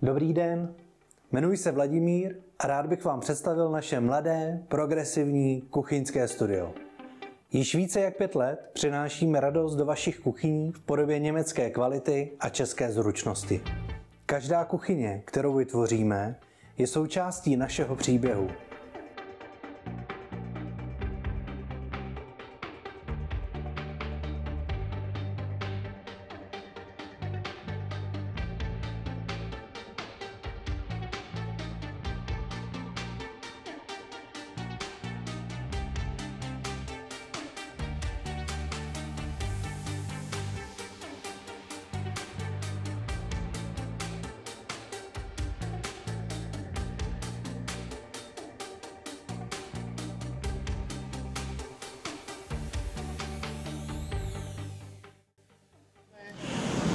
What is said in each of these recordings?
Dobrý den, jmenuji se Vladimír a rád bych vám představil naše mladé, progresivní kuchyňské studio. Již více jak 5 let přinášíme radost do vašich kuchyní v podobě německé kvality a české zručnosti. Každá kuchyně, kterou vytvoříme, je součástí našeho příběhu.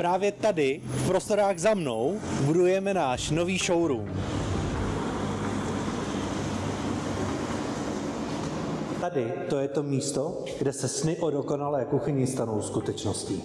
Právě tady, v prostorách za mnou, budujeme náš nový showroom. Tady to je to místo, kde se sny o dokonalé kuchyni stanou skutečností.